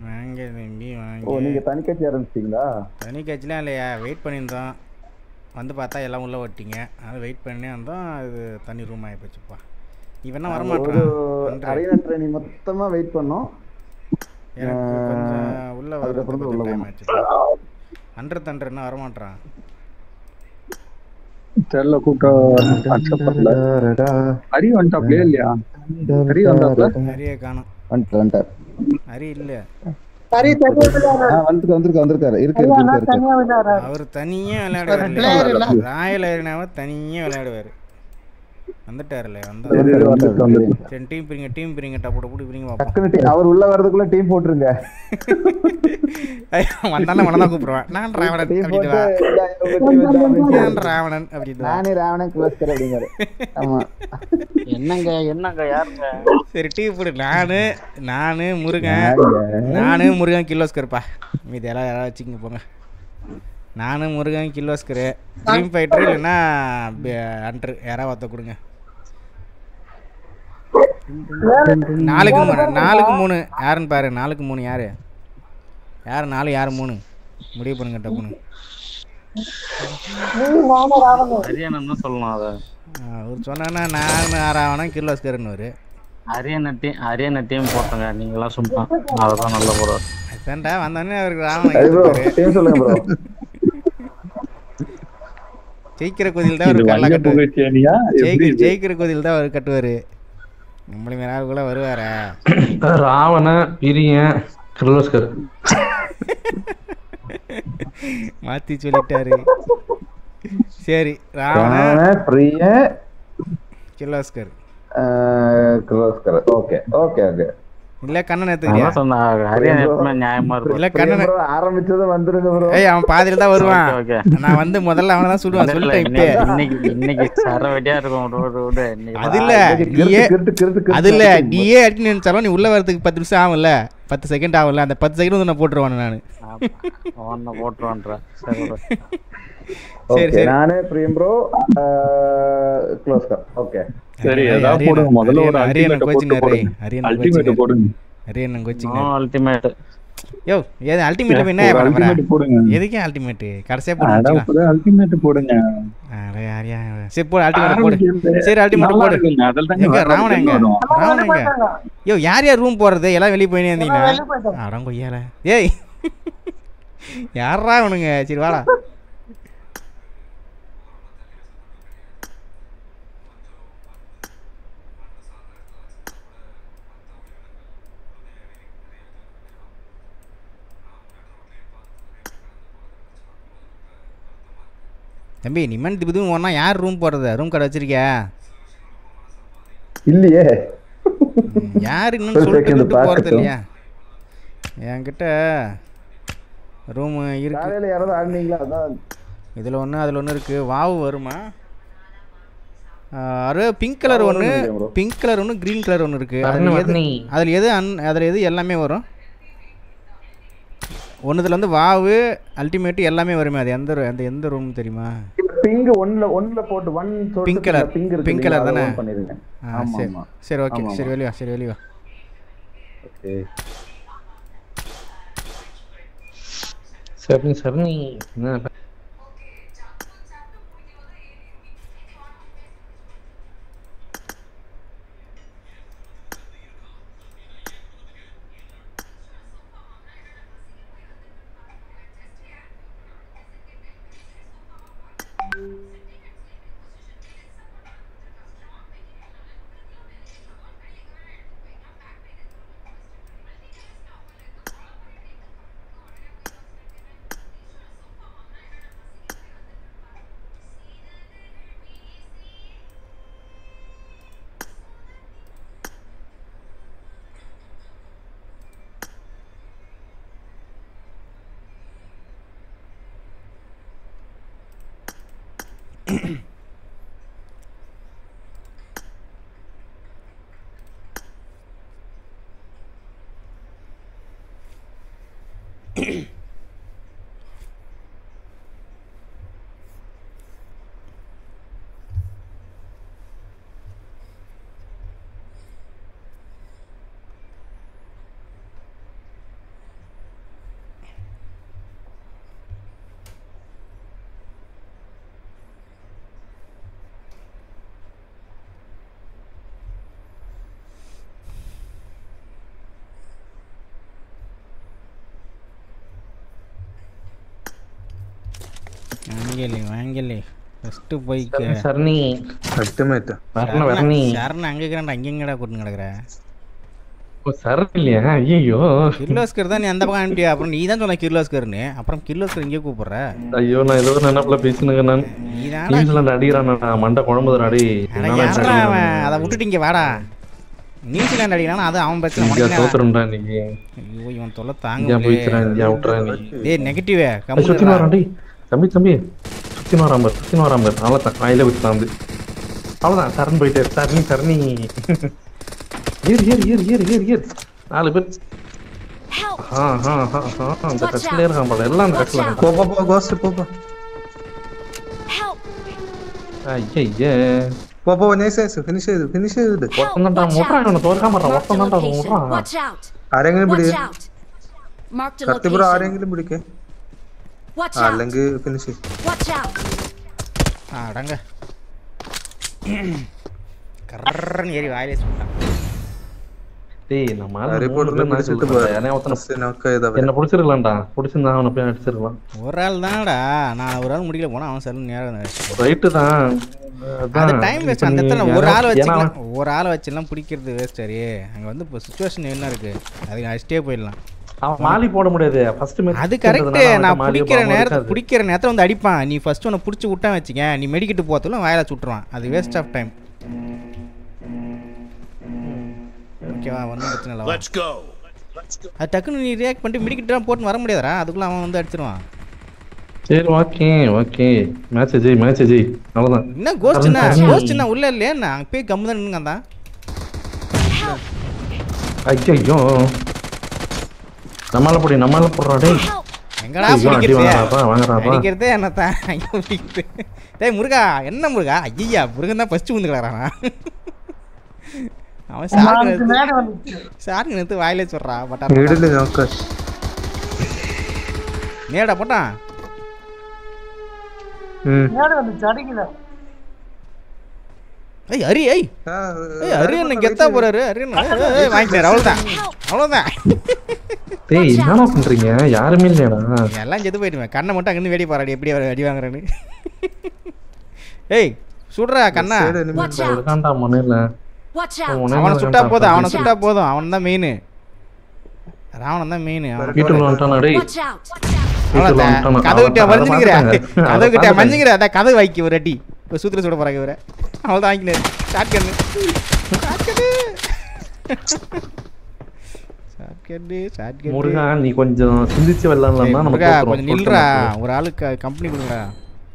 வாங்க தம்பி ஓ வாங்க. நீங்க தனி கட்சி ஆரம்பிச்சிட்டீங்களா? தனி கட்சிலாம் இல்லையா, வெயிட் பண்ணியிருந்தோம். வந்து பார்த்தா எல்லாம் உள்ளே ஓட்டிங்க. அதனால் வெயிட் பண்ணி வந்தோம். அது தனி ரூம் ஆகி போச்சுப்பா. இவன் தான் ஒரு வரமாட்டான் அன்று. அரேனா ட்ரைனிங் மொத்தமா வெயிட் பண்ணோம். எனக்கு கொஞ்சம் உள்ளே வர்றது அதுக்கப்புறம் தான் உள்ள கொஞ்சம் டைம் போனோம். ஆச்சுப்பா. தண்டர் என்ன வரமாட்டான். தெரியல கூப்பிட்டா அக்செப்ட் பண்ணல. ஹரி வந்துட்டாப்லயே இல்லையா? ஹரி வந்தாப்ல? ஹரியை காணும். வந்துட்டார். ஹரி இல்லை. வந்திருக்காரு. இருக்கு. அவர் தனியே விளையாடுவார். ராயல் அரினாவை தனியே விளையாடுவார். வந்துட்டார்ல வந்துட்டாரு. சரி, டீம் பிரிங்க டப்பு டப்பு பிரிங்க பார்ப்போம். டக்குனு அவர் உள்ள வரதுக்குள்ள டீம் போட்டுருங்க. வந்தாலும் மனதான் கூப்பிடுவேன். நான் ராவணன் அப்படின்வா. ராவணன் அப்படின்னு. நானே ராவணன் கிளஸ்கர் அப்படிங்கிறாரு. ஆமா. என்னங்க யாருங்க? சரி டீ போடு. நானு முருகன் கிலோஸ்கர்ப்பா. மீது எல்லாம் யாராவது வச்சுக்கிங்க போங்க. நானும் முருகன் கிலோஸ்கரு. ட்ரீம் ஃபைட்டர் இல்லைன்னா அன்ட்ரு யாராவது ஒருத்த கொடுங்க. 4க்கு 3 யாருன்னு பாரு. 4க்கு 3 யாரு 4 யாரு 3 முடிவு பண்ணுங்க டப்புன்னு. ஹரியானன்னு சொல்லணும். அதை அவர் சொன்னா நான் ஆறாவனா கிர்லோஸ்கர்னு ஒரு ஹரியானா டீம் போட்டங்க. நீங்களாம் சும்மா அவர்தான் நல்லா போடுவார். அதான்டா வந்தோடனே அவருக்கு ராவணன் சொல்லுங்க ப்ரோ. ஜெயிக்கிற கோதில் தான் அவர் கல்ல கட்டுவார். ஜெயிக்கிற கோதில் தான் அவர் கட்டுவார். நம்மள மேலாவுக்குள்ள வருவாரா? ராவண பிரியன் கிர்லோஸ்கர் மாத்தி சொல்லிட்டாரு. சரி, Ravana Priyan Kirloskar. Okay okay okay. இல்ல கண்ணன் எடுத்துக்கிறியா? நியாயமா இருக்கும். இல்ல கண்ணன் ஆரம்பிச்சது வந்துருங்க ப்ரோ. ஏய் அவன் பாதியில தான் வருவான். நான் வந்து முதல்ல அவனை தான் சுடுவான். சொல்லிட்டேன் இப்ப. இன்னைக்கு சரவடியா இருக்கும். அதுல நீயே அடிச்சு நினைச்சாலும் நீ உள்ள வரதுக்கு 10 நிமிஷம் ஆகும்ல, 10 செகண்ட் ஆகும்ல. அந்த 10 செகண்ட் வந்து நான் போட்டுருவான். நான் போட்டுருவான்ற. சரி சரி. நானே பிரியம் ப்ரோ க்ளோஸ்கர். ஓகே சரி ஏதாவது போடுங்க. முதல்ல ஒரு அல்டிமேட் போடுங்க. ஹரியன் கோச்சிங் அல்டிமேட். யோ ஏது அல்டிமேட் என்ன அல்டிமேட் போடுங்க. எதுக்கு அல்டிமேட் கடைசியா போடுங்க. அட அல்டிமேட் போடுங்க. அரே யாரியா சரி போடு அல்டிமேட் போடு. சரி அல்டிமேட் போடு. எங்க ராவணன் எங்க? யோ யார் ரூம் போறது? எல்லாம் வெளிய போயினே இருந்தீங்க. அடங்கொய்யால. ஏய் யாரா அவனுங்க? சரி வாடா. தம்பி நிமன் திபுதும் ஒன்னா யார் ரூம் போடுறது? ரூம் கடை வச்சிருக்கியா? இல்லையே. யார் இன்னும் சொல்லிட்டு போறது இல்லையா? என்கிட்ட ரூம் இருக்கு. காலையில யாராவது ஆடுனீங்களா? அதான் இதில் ஒன்று அதில் ஒன்று இருக்குது. வாவு வருமா? அது பிங்க் கலர் ஒன்று, பிங்க் கலர் ஒன்று, க்ரீன் கலர் ஒன்று இருக்குது. அதில் எது எல்லாமே வரும்? ஒன்றுல வந்து வாவு அல்டிமேட் எல்லாமே வருமே. அது எந்த ரூம் தெரியுமா? பிங்க் ஒன்ல போட்டு பிங்க் கலர். பிங்க் கலர் தானே? பண்ணிருங்க. சரி சரி ஓகே. சரி வெளியா. சரி வெளியா. ஓகே சரி வாங்கலே ஃபர்ஸ்ட் போய்க்க சரணி அல்டிமேட் வரணி சரண் அங்க இருக்கறேன்டா அங்க எங்கடா கூட்டி நடக்கற ஓ சரண் இல்லையா ஐயோ கிர்லோஸ்கர் தான் நீ அந்த பக்கம் அனுப்பிட்டியா அப்புறம் நீ தான் சொன்ன கிர்லோஸ்கர்னு அப்புறம் கிர்லோஸ்கர் இங்கே கூப்பிடுற ஐயோ நான் ஏதோ நினைப்புல பேசுனுங்க நான் நீதானே நியூசிலாந்து அடிக்கிறான் மண்டை குழம்புதுடா அடி யாரா அவன் அதை விட்டுட்டு இங்க வாடா நியூசிலாந்து அடிக்கிறானா அது அவன் பிரச்சனை இங்க உனக்கு தோத்துறேன்டா இன்னைக்கு ஐயோ இவன் தொல்லை இங்க தாங்க போயிடுறேன் இங்க விட்டுறேன் நீ டேய் நெகட்டிவ் சுத்தி வரான் டேய் தம்பி சுத்தி வராம அவ்வளோதான் வாயில விட்டுலாம் வந்து அவ்வளோதான் சரண் போயிட்டு சரணி ஏறு 4 பேர் அந்த கட்சியில இருக்கான் போல எல்லாம் அந்த கட்சியில இருக்கான் போ கோஸ்ட் போ ஐயே போ நைஸ் ஃபினிஷ் ചെയ്തു ஒருத்தன்டா முட்றான் இவனை தோற்காம வர்றான் ஒருத்தன்டா முட்றான் ആരെങ്കിലും പിടി കത്തിബ്രോ ആരെങ്കിലും പിടിക്കേ അല്ലെങ്കിൽ ഫിനിഷ് அடங்க கர்றன்னு ஏறி வாயிலே சுட்டான் டேய் நம்ம ரிப்போர்ட்ல பிடிச்சிட்டு போறேன் என்ன பிடிச்சிருக்கலாம்டா பிடிச்சிருந்தா அவனை போய் அடிச்சிருக்கலாம் ஒரு ஆள் தான்டா நான் ஒரு ஆள் முடிக்கல போனா அவன் சரி நேரம் ரைட்டு தான் அது டைம் வேஸ்ட் அந்த இடத்துல ஒரு ஆளை வச்சுலாம் பிடிக்கிறது வேஸ்ட் சரி அங்கே வந்து இப்போ சுச்சுவேஷன் என்ன இருக்கு அதுக்கு அடிச்சிட்டே போயிடலாம் அவன் மாலி போட முடியாது ஃபர்ஸ்ட் மேட்ச் அது கரெக்ட் நான் பிடிக்கிற நேரத்தில் வந்து அடிப்பான் நீ ஃபர்ஸ்ட் உன்னை பிடிச்சி விட்டான் வச்சுக்க நீ மெடிக்கிட்டு போகிறதுல வாயில சுட்டுருவான் அது வேஸ்ட் ஆஃப் டைம் ஓகேவா ஒன்றும் பிரச்சனை இல்லை அது டக்குன்னு நீ ரியாக்ட் பண்ணிட்டு மெடிக்கிட்டு போட்டு வர முடியாதா அதுக்குள்ளே அவன் வந்து அடிச்சிருவான் சரி ஓகே மேட்ச் ஜெய் அவ்வளவுதான் என்ன கோஸ்ட்னா உள்ள இல்லையா நான் போய் கம்மு தான் நின்னுங்க தான் ஐயோ நம்மால போடுறா டேய் எங்கடா பிடிக்கிறதே என்னத்தான் ஐயோ பிடிக்கிறது டேய் முருகா என்ன முருகா ஐயா முருகன் தான் ஃபர்ஸ்ட் வந்துக்கிறானா அவன் சாருக்கு நேற்று வாயிலே சொல்றா பட்டா நேடா போட்டான் ஹரி என்ன கெத்தா போறாரு வாங்கிட்டாரு அவ்வளவுதான் டேய் என்னடா பண்றீங்க யாருமே இல்லையாடா எல்லாம் செத்து போயிடுவேன் கண்ணை மட்டும் அங்கிருந்து வெடி பாராடி எப்படி அடி வாங்குறேன்னு ஏய் சுடுறா கண்ணா இருக்கான்டா மண்ணில அவனை சுட்டா போதும் அவன் தான் மெயின் ராவணன் தான் மெயின் வீட்டுல வந்துட்டானா டேய் கதவுகிட்ட மஞ்சுங்கிற அதான் கதவு வாங்கி ஒரு அடி இப்போ சூத்திர சுட போறாங்க இவரை அவள் தான் வாங்கினாரு முருகா நீ கொஞ்சம் சிந்திச்சு விளையாடலாம் கொஞ்சம் நில்றா ஒரு ஆளுக்கு கம்பெனி கொடுங்கடா